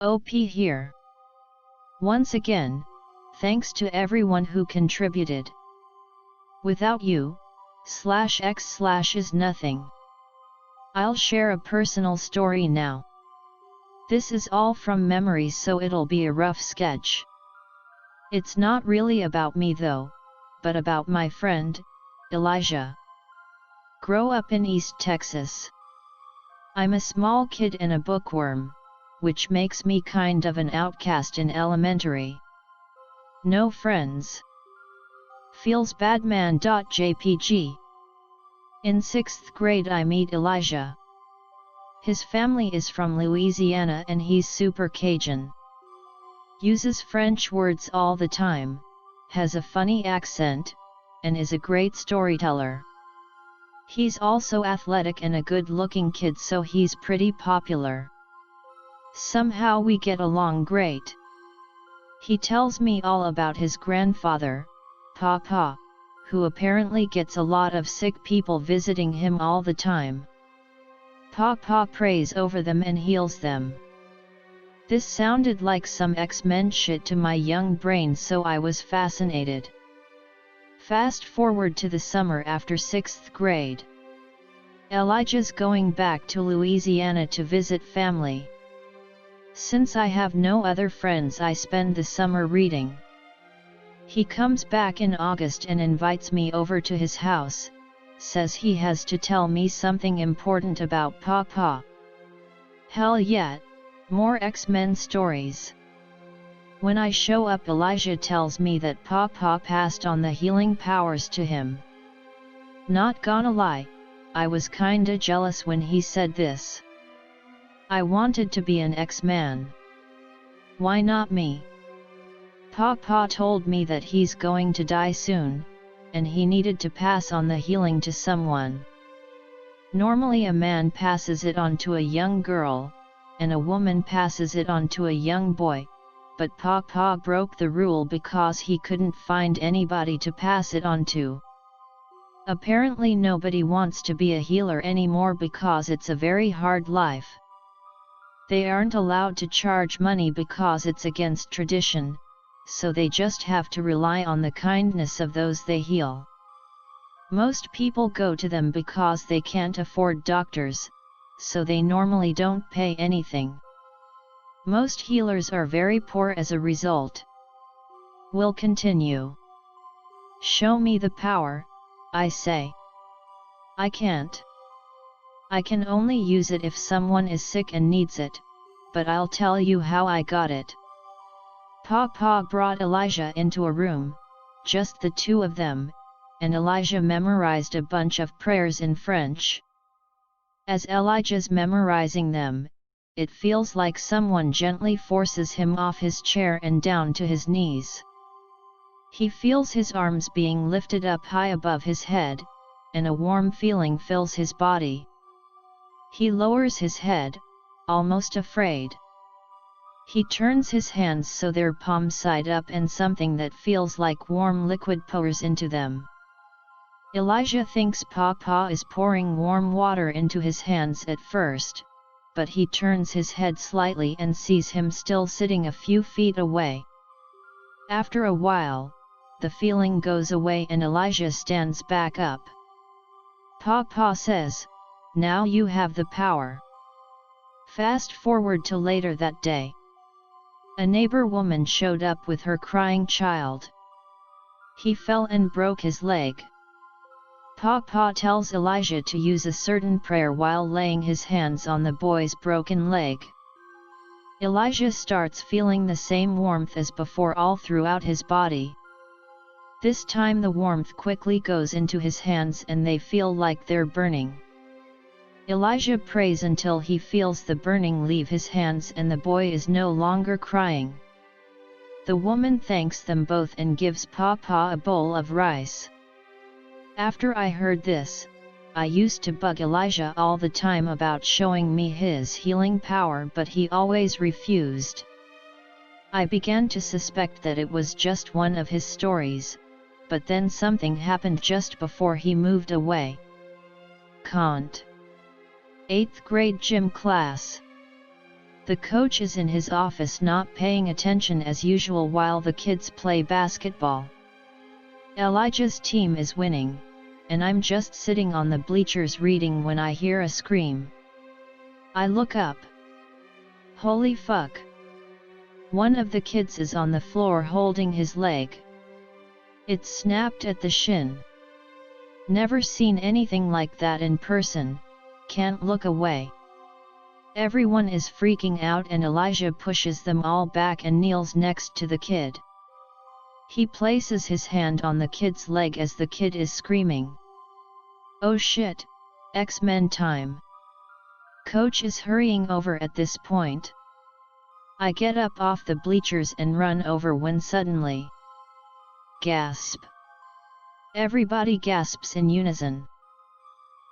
OP here. Once again, thanks to everyone who contributed. Without you, /x/ is nothing. I'll share a personal story now. This is all from memory, so it'll be a rough sketch. It's not really about me though, but about my friend, Elijah. Grow up in East Texas. I'm a small kid and a bookworm, which makes me kind of an outcast in elementary. No friends. Feels badman.jpg. In 6th grade I meet Elijah. His family is from Louisiana and he's super Cajun. Uses French words all the time, has a funny accent, and is a great storyteller. He's also athletic and a good-looking kid, so he's pretty popular. Somehow we get along great. He tells me all about his grandfather, Papa, who apparently gets a lot of sick people visiting him all the time. Papa prays over them and heals them. This sounded like some X-Men shit to my young brain, so I was fascinated. Fast forward to the summer after 6th grade. Elijah's going back to Louisiana to visit family. Since I have no other friends, I spend the summer reading. He comes back in August and invites me over to his house, says he has to tell me something important about Papa. Hell yeah, more X-Men stories. When I show up, Elijah tells me that Papa passed on the healing powers to him. Not gonna lie, I was kinda jealous when he said this. I wanted to be an X-Man. Why not me? Papa told me that he's going to die soon, and he needed to pass on the healing to someone. Normally a man passes it on to a young girl, and a woman passes it on to a young boy, but Papa broke the rule because he couldn't find anybody to pass it on to. Apparently nobody wants to be a healer anymore because it's a very hard life. They aren't allowed to charge money because it's against tradition, so they just have to rely on the kindness of those they heal. Most people go to them because they can't afford doctors, so they normally don't pay anything. Most healers are very poor as a result. We'll continue. Show me the power, I say. I can't. I can only use it if someone is sick and needs it, but I'll tell you how I got it. Papa brought Elijah into a room, just the two of them, and Elijah memorized a bunch of prayers in French. As Elijah's memorizing them, it feels like someone gently forces him off his chair and down to his knees. He feels his arms being lifted up high above his head, and a warm feeling fills his body. He lowers his head, almost afraid. He turns his hands so they're palm side up and something that feels like warm liquid pours into them. Elijah thinks Papa is pouring warm water into his hands at first, but he turns his head slightly and sees him still sitting a few feet away. After a while, the feeling goes away and Elijah stands back up. Papa says, "Now you have the power." Fast forward to later that day. A neighbor woman showed up with her crying child. He fell and broke his leg. Papa tells Elijah to use a certain prayer while laying his hands on the boy's broken leg. Elijah starts feeling the same warmth as before all throughout his body. This time the warmth quickly goes into his hands and they feel like they're burning. Elijah prays until he feels the burning leave his hands and the boy is no longer crying. The woman thanks them both and gives Papa a bowl of rice. After I heard this, I used to bug Elijah all the time about showing me his healing power, but he always refused. I began to suspect that it was just one of his stories, but then something happened just before he moved away. Can't. 8th grade gym class. The coach is in his office not paying attention as usual while the kids play basketball. Elijah's team is winning, and I'm just sitting on the bleachers reading when I hear a scream. I look up. Holy fuck! One of the kids is on the floor holding his leg. It's snapped at the shin. Never seen anything like that in person, can't look away. Everyone is freaking out and Elijah pushes them all back and kneels next to the kid. He places his hand on the kid's leg as the kid is screaming. Oh shit, X-Men time. Coach is hurrying over at this point. I get up off the bleachers and run over when suddenly. Gasp. Everybody gasps in unison.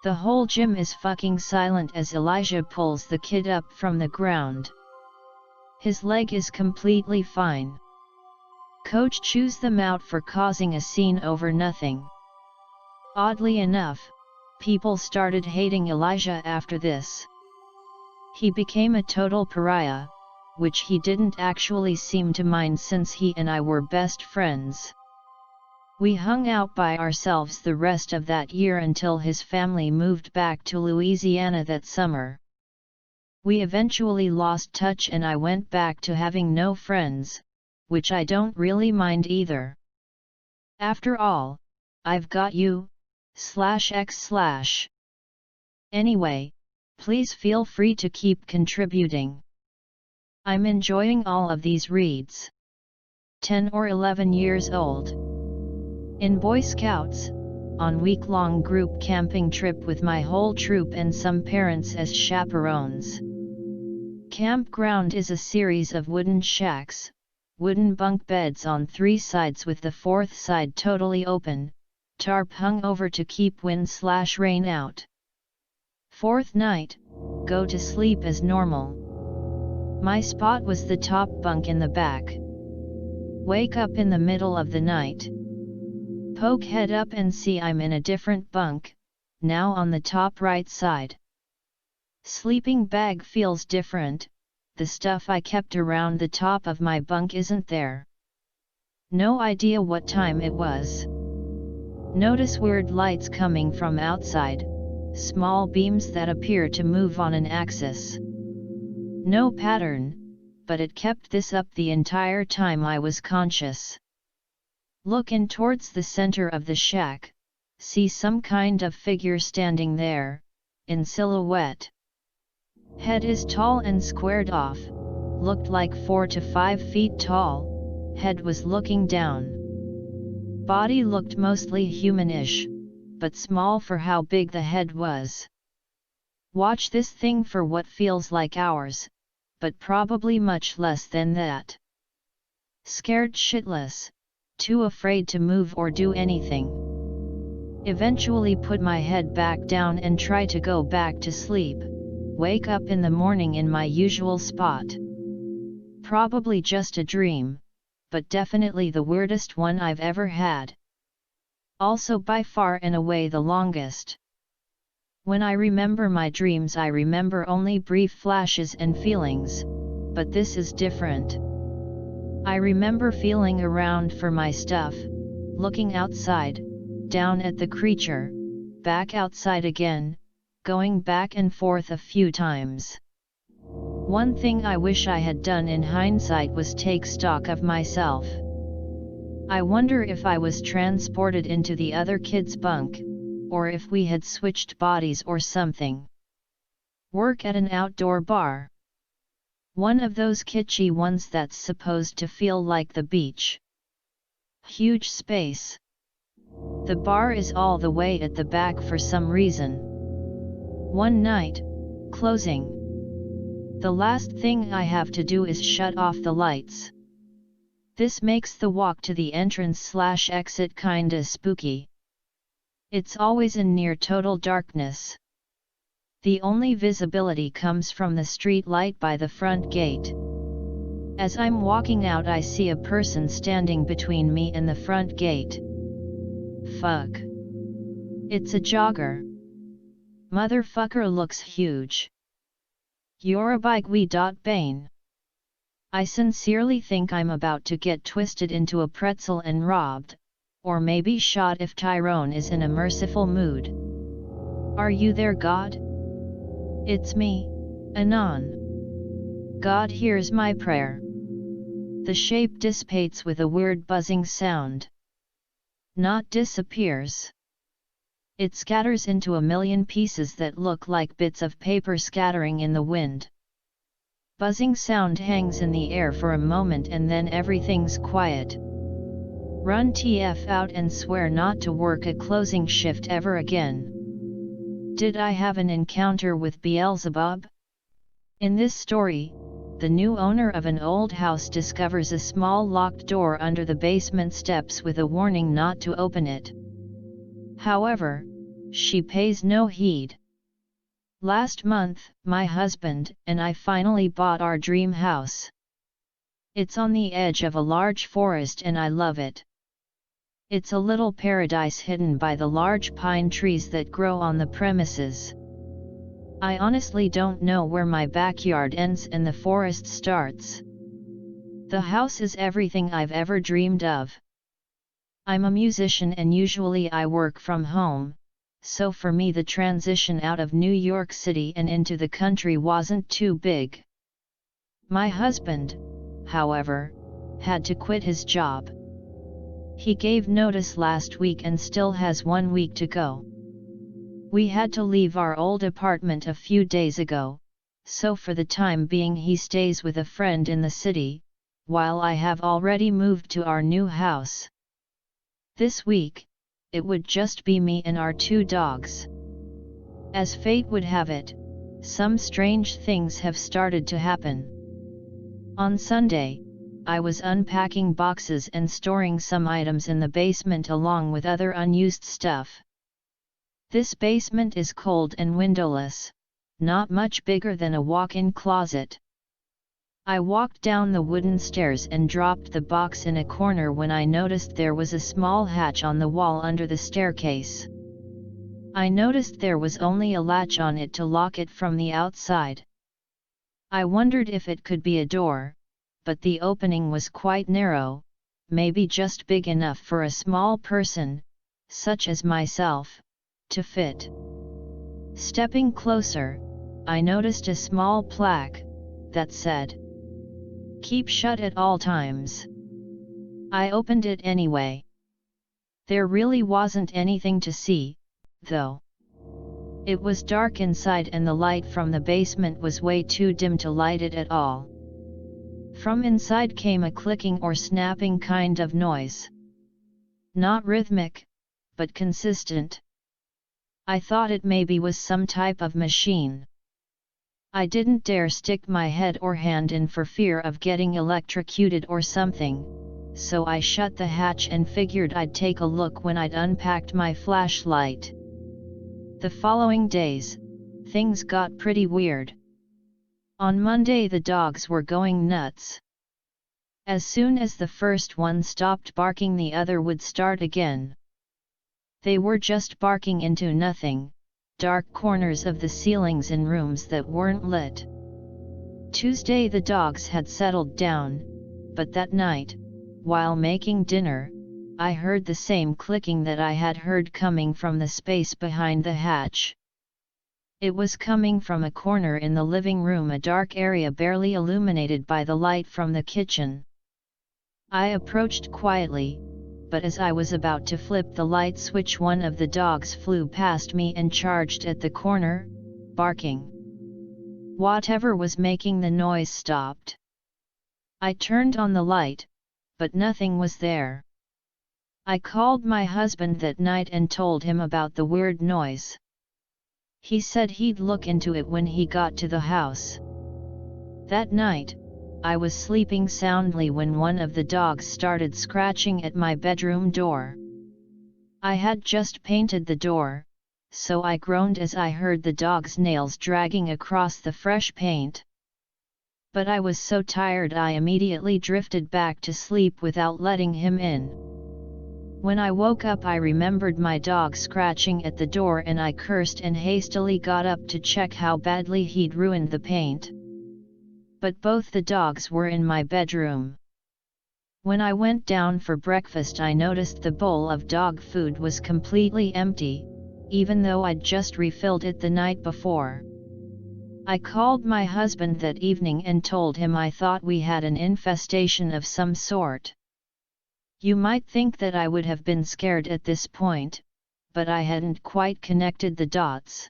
The whole gym is fucking silent as Elijah pulls the kid up from the ground. His leg is completely fine. Coach chews them out for causing a scene over nothing. Oddly enough, people started hating Elijah after this. He became a total pariah, which he didn't actually seem to mind since he and I were best friends. We hung out by ourselves the rest of that year until his family moved back to Louisiana that summer. We eventually lost touch and I went back to having no friends, which I don't really mind either. After all, I've got you, /x/. Anyway, please feel free to keep contributing. I'm enjoying all of these reads. 10 or 11 years old. In Boy Scouts, on week-long group camping trip with my whole troop and some parents as chaperones. Campground is a series of wooden shacks, wooden bunk beds on 3 sides with the 4th side totally open, tarp hung over to keep wind/rain out. 4th night, go to sleep as normal. My spot was the top bunk in the back. Wake up in the middle of the night. Poke head up and see I'm in a different bunk, now on the top right side. Sleeping bag feels different, the stuff I kept around the top of my bunk isn't there. No idea what time it was. Notice weird lights coming from outside, small beams that appear to move on an axis. No pattern, but it kept this up the entire time I was conscious. Look in towards the center of the shack, see some kind of figure standing there, in silhouette. Head is tall and squared off, looked like 4 to 5 feet tall, head was looking down. Body looked mostly humanish, but small for how big the head was. Watch this thing for what feels like hours, but probably much less than that. Scared shitless, too afraid to move or do anything. Eventually put my head back down and try to go back to sleep, wake up in the morning in my usual spot. Probably just a dream, but definitely the weirdest one I've ever had. Also by far and away the longest. When I remember my dreams I remember only brief flashes and feelings, but this is different. I remember feeling around for my stuff, looking outside, down at the creature, back outside again, going back and forth a few times. One thing I wish I had done in hindsight was take stock of myself. I wonder if I was transported into the other kid's bunk, or if we had switched bodies or something. Work at an outdoor bar. One of those kitschy ones that's supposed to feel like the beach. Huge space. The bar is all the way at the back for some reason. One night, closing. The last thing I have to do is shut off the lights. This makes the walk to the entrance/exit kinda spooky. It's always in near total darkness. The only visibility comes from the street light by the front gate. As I'm walking out I see a person standing between me and the front gate. Fuck. It's a jogger. Motherfucker looks huge. You're a bigewee. I sincerely think I'm about to get twisted into a pretzel and robbed, or maybe shot if Tyrone is in a merciful mood. Are you there, God? It's me, Anon. God hears my prayer. The shape dissipates with a weird buzzing sound. Not disappears. It scatters into a million pieces that look like bits of paper scattering in the wind. Buzzing sound hangs in the air for a moment and then everything's quiet. Run TF out and swear not to work a closing shift ever again. Did I have an encounter with Beelzebub? In this story, the new owner of an old house discovers a small locked door under the basement steps with a warning not to open it. However, she pays no heed. Last month, my husband and I finally bought our dream house. It's on the edge of a large forest and I love it. It's a little paradise hidden by the large pine trees that grow on the premises. I honestly don't know where my backyard ends and the forest starts. The house is everything I've ever dreamed of. I'm a musician and usually I work from home, so for me the transition out of New York City and into the country wasn't too big. My husband, however, had to quit his job. He gave notice last week and still has 1 week to go. We had to leave our old apartment a few days ago, so for the time being he stays with a friend in the city, while I have already moved to our new house. This week, it would just be me and our 2 dogs. As fate would have it, some strange things have started to happen. On Sunday, I was unpacking boxes and storing some items in the basement along with other unused stuff. This basement is cold and windowless, not much bigger than a walk-in closet. I walked down the wooden stairs and dropped the box in a corner when I noticed there was a small hatch on the wall under the staircase. I noticed there was only a latch on it to lock it from the outside. I wondered if it could be a door, but the opening was quite narrow, maybe just big enough for a small person, such as myself, to fit. Stepping closer, I noticed a small plaque that said, "Keep shut at all times." I opened it anyway. There really wasn't anything to see, though. It was dark inside and the light from the basement was way too dim to light it at all. From inside came a clicking or snapping kind of noise. Not rhythmic, but consistent. I thought it maybe was some type of machine. I didn't dare stick my head or hand in for fear of getting electrocuted or something, so I shut the hatch and figured I'd take a look when I'd unpacked my flashlight. The following days, things got pretty weird. On Monday the dogs were going nuts. As soon as the first one stopped barking the other would start again. They were just barking into nothing, dark corners of the ceilings in rooms that weren't lit. Tuesday the dogs had settled down, but that night, while making dinner, I heard the same clicking that I had heard coming from the space behind the hatch. It was coming from a corner in the living room, a dark area barely illuminated by the light from the kitchen. I approached quietly, but as I was about to flip the light switch, one of the dogs flew past me and charged at the corner, barking. Whatever was making the noise stopped. I turned on the light, but nothing was there. I called my husband that night and told him about the weird noise. He said he'd look into it when he got to the house. That night, I was sleeping soundly when one of the dogs started scratching at my bedroom door. I had just painted the door, so I groaned as I heard the dog's nails dragging across the fresh paint. But I was so tired I immediately drifted back to sleep without letting him in. When I woke up I remembered my dog scratching at the door and I cursed and hastily got up to check how badly he'd ruined the paint. But both the dogs were in my bedroom. When I went down for breakfast I noticed the bowl of dog food was completely empty, even though I'd just refilled it the night before. I called my husband that evening and told him I thought we had an infestation of some sort. You might think that I would have been scared at this point, but I hadn't quite connected the dots.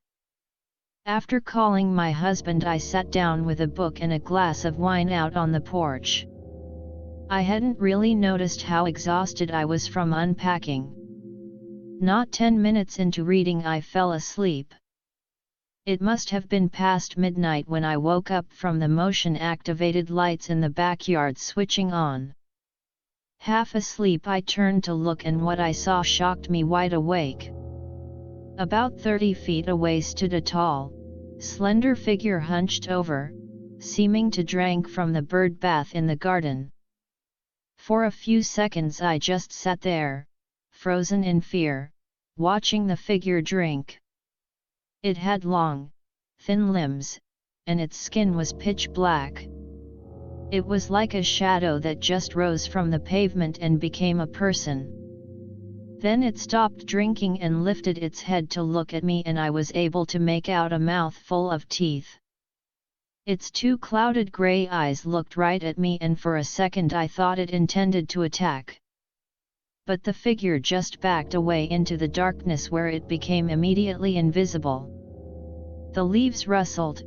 After calling my husband I sat down with a book and a glass of wine out on the porch. I hadn't really noticed how exhausted I was from unpacking. Not 10 minutes into reading I fell asleep. It must have been past midnight when I woke up from the motion-activated lights in the backyard switching on. Half asleep I turned to look and what I saw shocked me wide awake. About 30 feet away stood a tall, slender figure hunched over, seeming to drink from the bird bath in the garden. For a few seconds I just sat there, frozen in fear, watching the figure drink. It had long, thin limbs, and its skin was pitch black. It was like a shadow that just rose from the pavement and became a person. Then it stopped drinking and lifted its head to look at me and I was able to make out a mouth full of teeth. Its two clouded gray eyes looked right at me and for a second I thought it intended to attack. But the figure just backed away into the darkness where it became immediately invisible. The leaves rustled,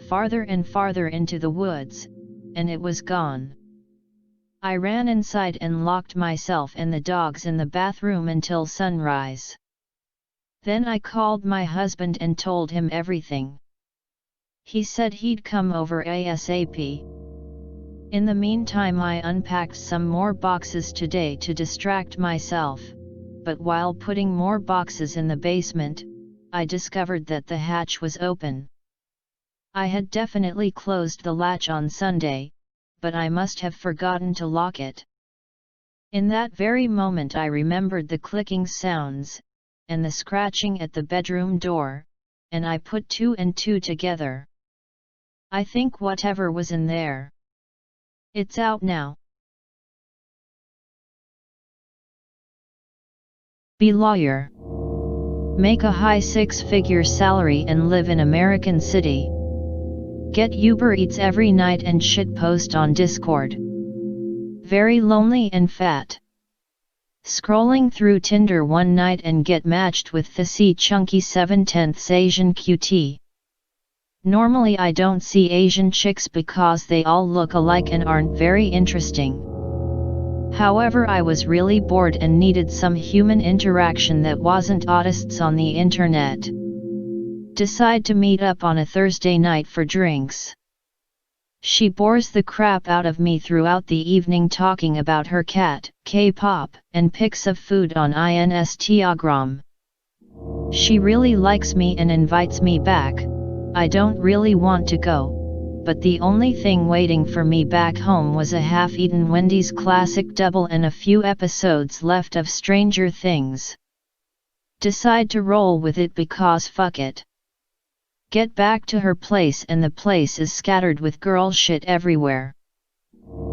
farther and farther into the woods, and it was gone. I ran inside and locked myself and the dogs in the bathroom until sunrise. Then I called my husband and told him everything. He said he'd come over ASAP. In the meantime I unpacked some more boxes today to distract myself, but while putting more boxes in the basement, I discovered that the hatch was open. I had definitely closed the latch on Sunday, but I must have forgotten to lock it. In that very moment I remembered the clicking sounds, and the scratching at the bedroom door, and I put 2 and 2 together. I think whatever was in there. It's out now. Be lawyer. Make a high 6-figure salary and live in American City. Get Uber Eats every night and shitpost on Discord. Very lonely and fat. Scrolling through Tinder one night and get matched with the chunky 7/10 Asian QT. Normally I don't see Asian chicks because they all look alike and aren't very interesting. However, I was really bored and needed some human interaction that wasn't artists on the internet. Decide to meet up on a Thursday night for drinks. She bores the crap out of me throughout the evening talking about her cat, K-pop, and pics of food on Instagram. She really likes me and invites me back. I don't really want to go, but the only thing waiting for me back home was a half-eaten Wendy's classic double and a few episodes left of Stranger Things. Decide to roll with it because fuck it. Get back to her place and the place is scattered with girl shit everywhere.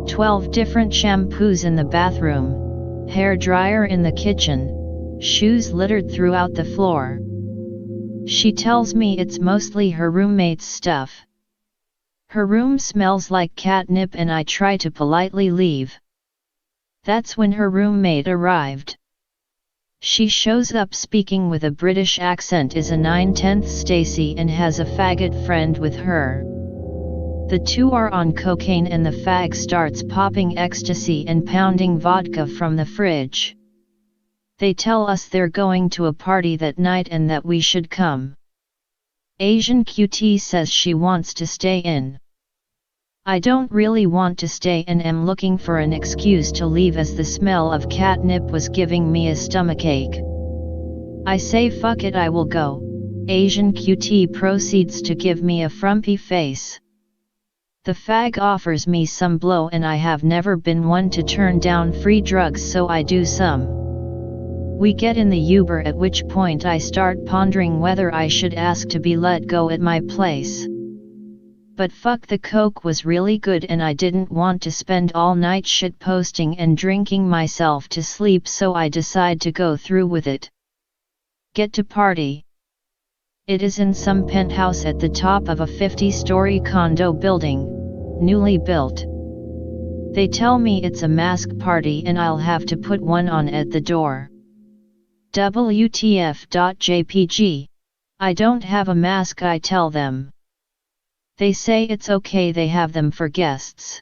12 different shampoos in the bathroom, hair dryer in the kitchen, shoes littered throughout the floor. She tells me it's mostly her roommate's stuff. Her room smells like catnip and I try to politely leave. That's when her roommate arrived. She shows up speaking with a British accent, is a 9/10 Stacy and has a faggot friend with her. The two are on cocaine and the fag starts popping ecstasy and pounding vodka from the fridge. They tell us they're going to a party that night and that we should come. Asian QT says she wants to stay in. I don't really want to stay and am looking for an excuse to leave as the smell of catnip was giving me a stomachache. I say fuck it, I will go. Asian QT proceeds to give me a frumpy face. The fag offers me some blow and I have never been one to turn down free drugs, so I do some. We get in the Uber, at which point I start pondering whether I should ask to be let go at my place. But fuck, the coke was really good and I didn't want to spend all night shitposting and drinking myself to sleep, so I decide to go through with it. Get to party. It is in some penthouse at the top of a 50-story condo building, newly built. They tell me it's a mask party and I'll have to put one on at the door. WTF.jpg. I don't have a mask, I tell them. They say it's okay, they have them for guests.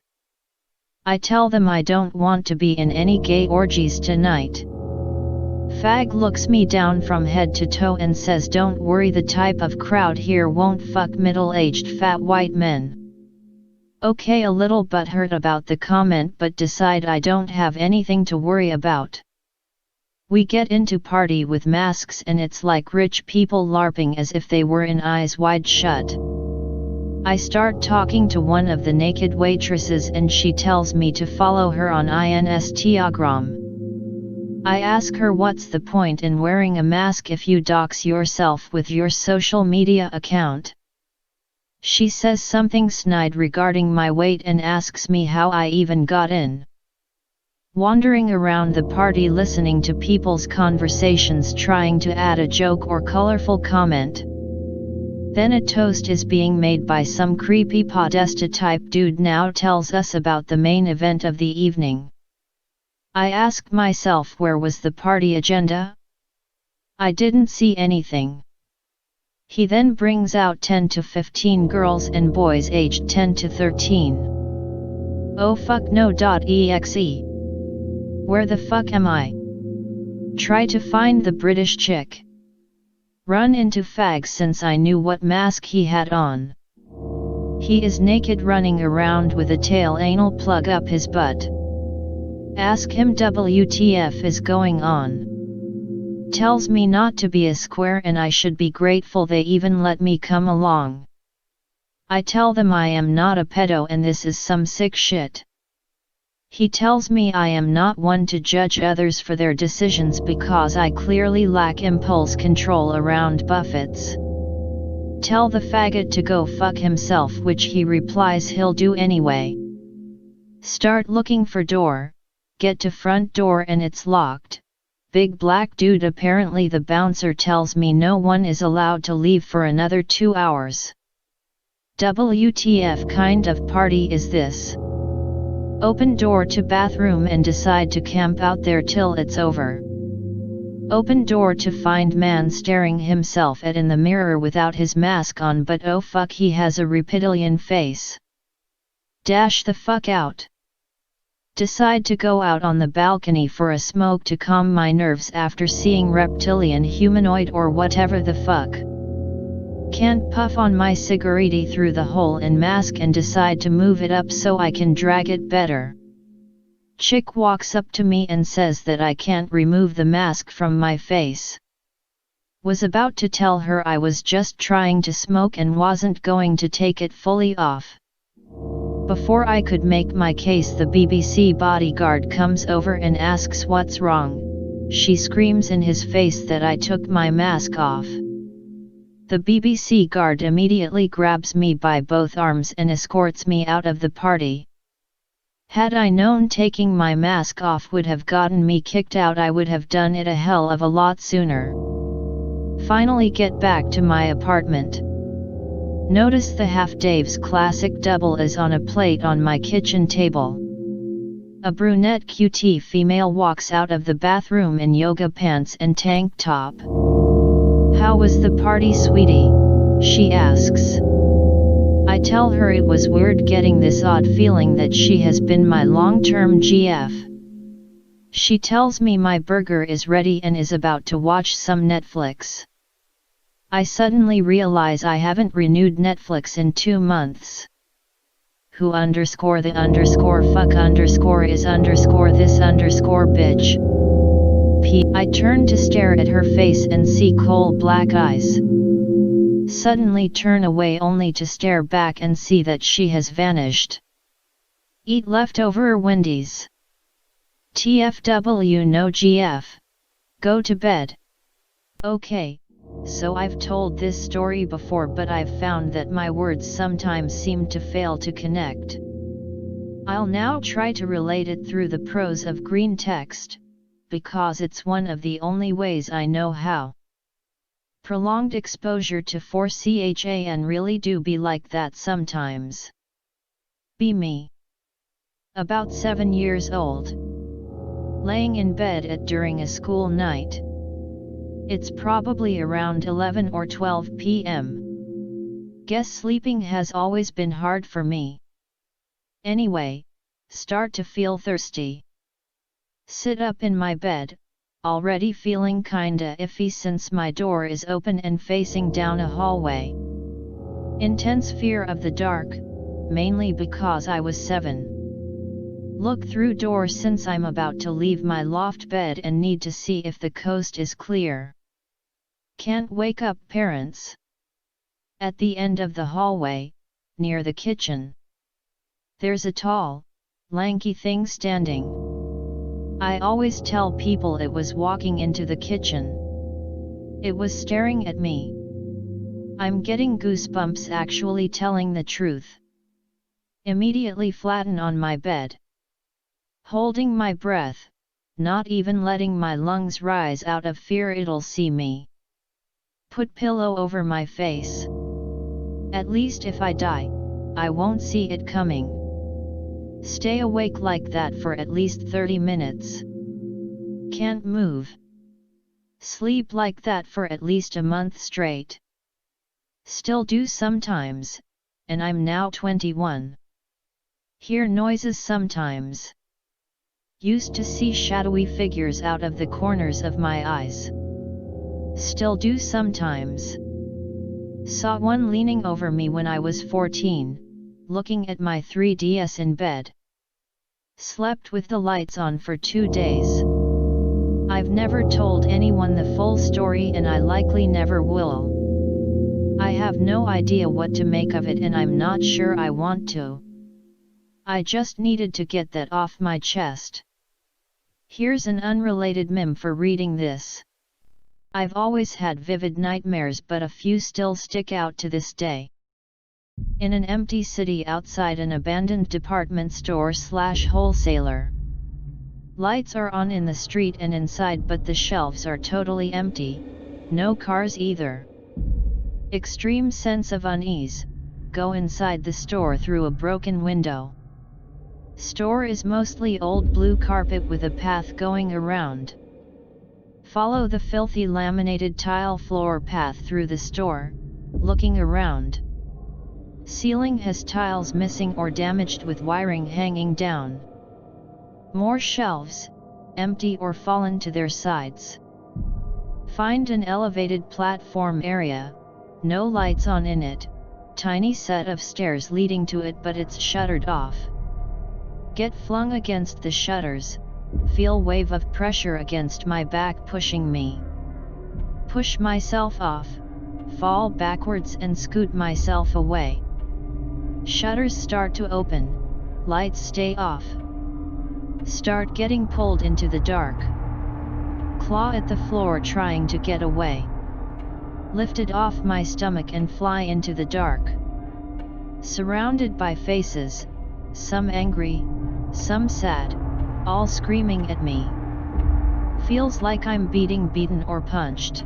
I tell them I don't want to be in any gay orgies tonight. Fag looks me down from head to toe and says, don't worry, the type of crowd here won't fuck middle-aged fat white men. Okay, a little butthurt about the comment, but decide I don't have anything to worry about. We get into party with masks and it's like rich people LARPing as if they were in Eyes Wide Shut. I start talking to one of the naked waitresses and she tells me to follow her on Instagram. I ask her what's the point in wearing a mask if you dox yourself with your social media account. She says something snide regarding my weight and asks me how I even got in. Wandering around the party listening to people's conversations, trying to add a joke or colorful comment. Then a toast is being made by some creepy podesta type dude, now tells us about the main event of the evening. I ask myself, where was the party agenda? I didn't see anything. He then brings out 10 to 15 girls and boys aged 10 to 13. Oh fuck no.exe. Where the fuck am I? Try to find the British chick. Run into Fag since I knew what mask he had on. He is naked running around with a tail anal plug up his butt. Ask him WTF is going on. Tells me not to be a square and I should be grateful they even let me come along. I tell them I am not a pedo and this is some sick shit. He tells me I am not one to judge others for their decisions because I clearly lack impulse control around buffets. Tell the faggot to go fuck himself, which he replies he'll do anyway. Start looking for door, get to front door and it's locked. Big black dude, apparently the bouncer, tells me no one is allowed to leave for another 2 hours. WTF kind of party is this? Open door to bathroom and decide to camp out there till it's over. Open door to find man staring himself at in the mirror without his mask on, but oh fuck, he has a reptilian face. Dash the fuck out. Decide to go out on the balcony for a smoke to calm my nerves after seeing reptilian, humanoid or whatever the fuck. Can't puff on my cigarette through the hole in mask and decide to move it up so I can drag it better. Chick walks up to me and says that I can't remove the mask from my face. Was about to tell her I was just trying to smoke and wasn't going to take it fully off. Before I could make my case, the BBC bodyguard comes over and asks what's wrong. She screams in his face that I took my mask off. The BBC guard immediately grabs me by both arms and escorts me out of the party. Had I known taking my mask off would have gotten me kicked out, I would have done it a hell of a lot sooner. Finally get back to my apartment. Notice the Half Dave's classic double is on a plate on my kitchen table. A brunette QT female walks out of the bathroom in yoga pants and tank top. How was the party, sweetie? She asks. I tell her it was weird getting this odd feeling that she has been my long-term GF. She tells me my burger is ready and is about to watch some Netflix. I suddenly realize I haven't renewed Netflix in 2 months. Who _ the _ fuck _ is _ this _ bitch. I turn to stare at her face and see coal black eyes. Suddenly turn away only to stare back and see that she has vanished. Eat leftover Wendy's. TFW no GF. Go to bed. Okay, so I've told this story before, but I've found that my words sometimes seem to fail to connect. I'll now try to relate it through the prose of green text, because it's one of the only ways I know how. Prolonged exposure to 4CHAN really do be like that sometimes. Be me. About 7 years old. Laying in bed during a school night. It's probably around 11 or 12 p.m. Guess sleeping has always been hard for me. Anyway, start to feel thirsty. Sit up in my bed, already feeling kinda iffy since my door is open and facing down a hallway. Intense fear of the dark, mainly because I was 7. Look through door since I'm about to leave my loft bed and need to see if the coast is clear. Can't wake up parents. At the end of the hallway, near the kitchen, there's a tall, lanky thing standing. I always tell people it was walking into the kitchen. It was staring at me. I'm getting goosebumps actually telling the truth. Immediately flatten on my bed. Holding my breath, not even letting my lungs rise out of fear it'll see me. Put pillow over my face. At least if I die, I won't see it coming. Stay awake like that for at least 30 minutes. Can't move. Sleep like that for at least a month straight. Still do sometimes, and I'm now 21. Hear noises sometimes. Used to see shadowy figures out of the corners of my eyes. Still do sometimes. Saw one leaning over me when I was 14. Looking at my 3DS in bed. Slept with the lights on for 2 days. I've never told anyone the full story and I likely never will. I have no idea what to make of it and I'm not sure I want to. I just needed to get that off my chest. Here's an unrelated meme for reading this. I've always had vivid nightmares but a few still stick out to this day. In an empty city outside an abandoned department store/wholesaler. Lights are on in the street and inside but the shelves are totally empty, no cars either. Extreme sense of unease, go inside the store through a broken window. Store is mostly old blue carpet with a path going around. Follow the filthy laminated tile floor path through the store, looking around. Ceiling has tiles missing or damaged with wiring hanging down. More shelves, empty or fallen to their sides. Find an elevated platform area, no lights on in it, tiny set of stairs leading to it but it's shuttered off. Get flung against the shutters, feel wave of pressure against my back pushing me. Push myself off, fall backwards and scoot myself away. Shutters start to open, lights stay off. Start getting pulled into the dark. Claw at the floor trying to get away. Lifted off my stomach and fly into the dark. Surrounded by faces, some angry, some sad, all screaming at me. Feels like I'm beaten or punched.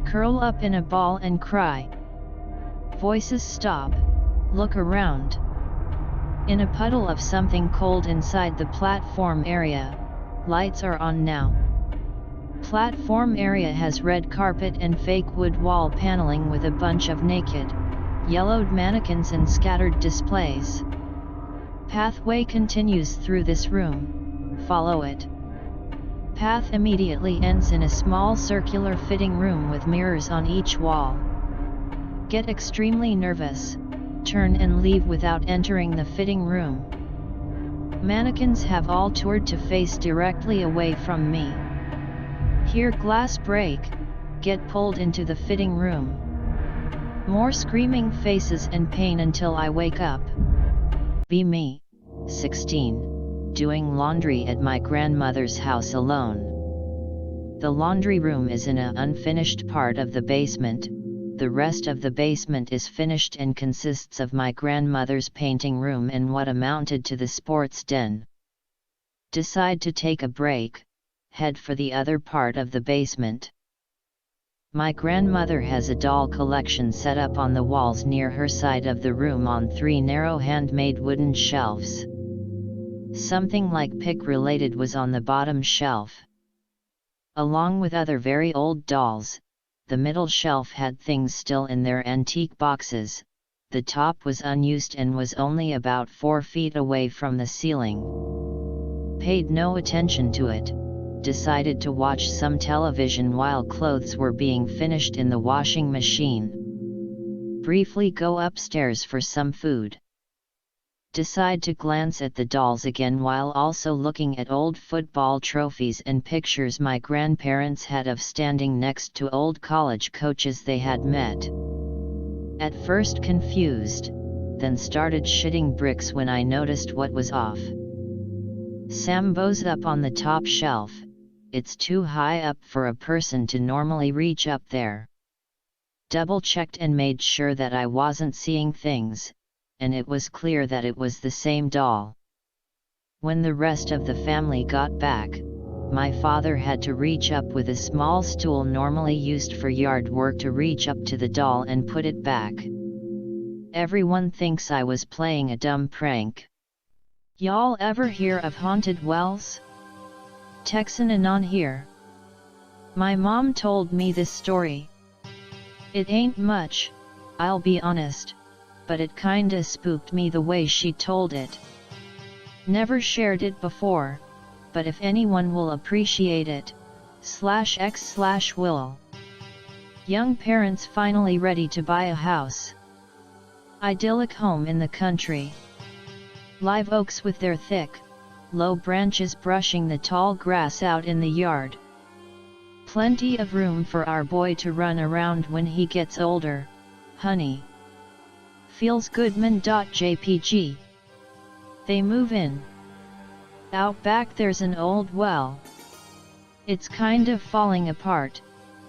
Curl up in a ball and cry. Voices stop, look around. In a puddle of something cold inside the platform area, lights are on now. Platform area has red carpet and fake wood wall paneling with a bunch of naked, yellowed mannequins and scattered displays. Pathway continues through this room, follow it. Path immediately ends in a small circular fitting room with mirrors on each wall. Get extremely nervous, turn and leave without entering the fitting room. Mannequins have all toured to face directly away from me. Hear glass break, get pulled into the fitting room. More screaming faces and pain until I wake up. Be me, 16, doing laundry at my grandmother's house alone. The laundry room is in an unfinished part of the basement. The rest of the basement is finished and consists of my grandmother's painting room and what amounted to the sports den. Decide to take a break, head for the other part of the basement. My grandmother has a doll collection set up on the walls near her side of the room on 3 narrow handmade wooden shelves. Something like pick related was on the bottom shelf. Along with other very old dolls, the middle shelf had things still in their antique boxes. The top was unused and was only about 4 feet away from the ceiling. Paid no attention to it, decided to watch some television while clothes were being finished in the washing machine. Briefly go upstairs for some food. Decide to glance at the dolls again while also looking at old football trophies and pictures my grandparents had of standing next to old college coaches they had met. At first confused, then started shitting bricks when I noticed what was off. Sambo's up on the top shelf. It's too high up for a person to normally reach up there. Double-checked and made sure that I wasn't seeing things, and it was clear that it was the same doll. When the rest of the family got back, my father had to reach up with a small stool normally used for yard work to reach up to the doll and put it back. Everyone thinks I was playing a dumb prank. Y'all ever hear of haunted wells? Texan Anon here. My mom told me this story. It ain't much, I'll be honest, but it kinda spooked me the way she told it. Never shared it before, but if anyone will appreciate it, /x/will. Young parents finally ready to buy a house. Idyllic home in the country. Live oaks with their thick, low branches brushing the tall grass out in the yard. Plenty of room for our boy to run around when he gets older, honey. Feels goodman.jpg. They move in. Out back there's an old well. It's kind of falling apart,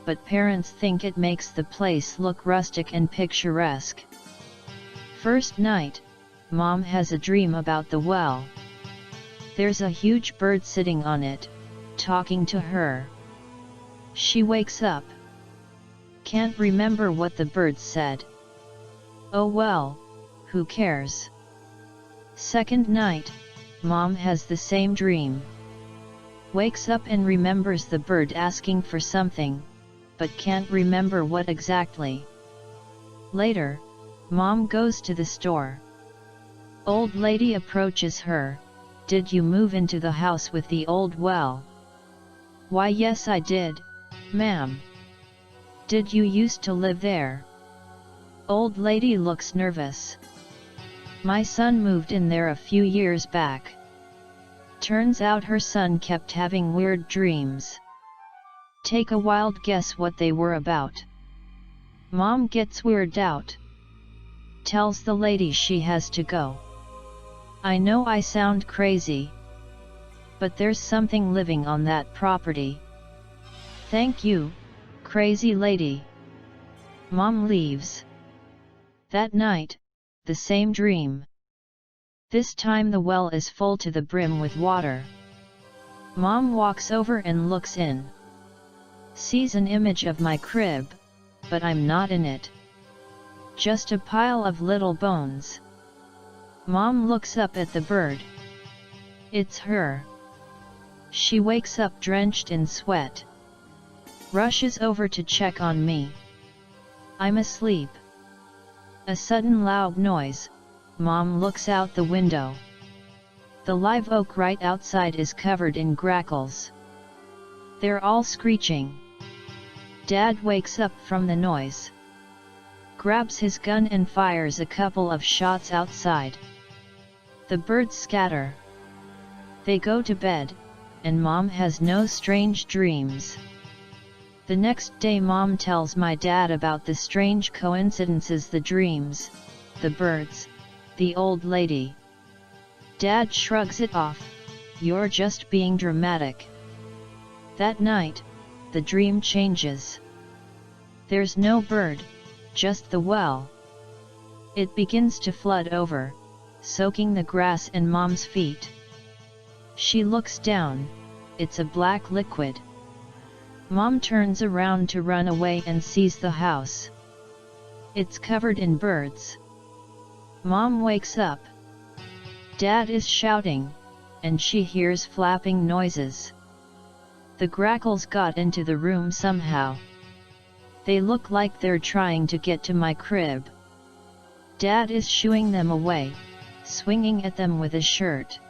but parents think it makes the place look rustic and picturesque. First night, Mom has a dream about the well. There's a huge bird sitting on it, talking to her. She wakes up. Can't remember what the bird said. Oh well, who cares? Second night, Mom has the same dream. Wakes up and remembers the bird asking for something, but can't remember what exactly. Later, Mom goes to the store. Old lady approaches her. Did you move into the house with the old well? Why yes I did, ma'am. Did you used to live there? Old lady looks nervous. My son moved in there a few years back. Turns out her son kept having weird dreams. Take a wild guess what they were about. Mom gets weirded out. Tells the lady she has to go. I know I sound crazy, but there's something living on that property. Thank you, crazy lady. Mom leaves. That night, the same dream. This time the well is full to the brim with water. Mom walks over and looks in. Sees an image of my crib, but I'm not in it. Just a pile of little bones. Mom looks up at the bird. It's her. She wakes up drenched in sweat. Rushes over to check on me. I'm asleep. A sudden loud noise. Mom looks out the window. The live oak right outside is covered in grackles. They're all screeching. Dad wakes up from the noise. Grabs his gun and fires a couple of shots outside. The birds scatter. They go to bed, and Mom has no strange dreams. The next day Mom tells my dad about the strange coincidences, the dreams, the birds, the old lady. Dad shrugs it off. You're just being dramatic. That night, the dream changes. There's no bird, just the well. It begins to flood over, soaking the grass and Mom's feet. She looks down, it's a black liquid. Mom turns around to run away and sees the house. It's covered in birds. Mom wakes up. Dad is shouting, and she hears flapping noises. The grackles got into the room somehow. They look like they're trying to get to my crib. Dad is shooing them away, swinging at them with his shirt.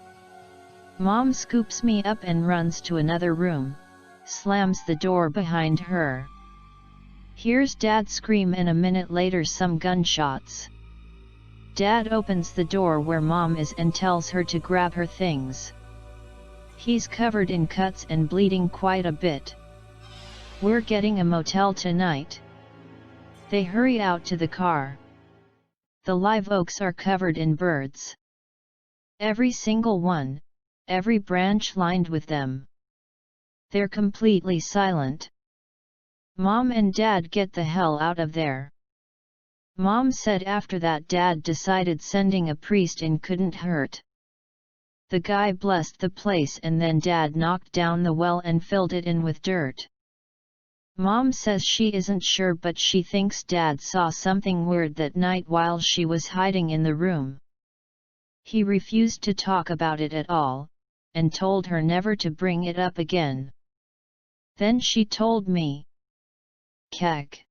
Mom scoops me up and runs to another room, slams the door behind her. Hears Dad scream and a minute later some gunshots. Dad opens the door where Mom is and tells her to grab her things. He's covered in cuts and bleeding quite a bit. We're getting a motel tonight. They hurry out to the car. The live oaks are covered in birds. Every single one, every branch lined with them. They're completely silent. Mom and Dad get the hell out of there. Mom said after that Dad decided sending a priest in couldn't hurt. The guy blessed the place and then Dad knocked down the well and filled it in with dirt. Mom says she isn't sure but she thinks Dad saw something weird that night while she was hiding in the room. He refused to talk about it at all, and told her never to bring it up again. Then she told me. Kek.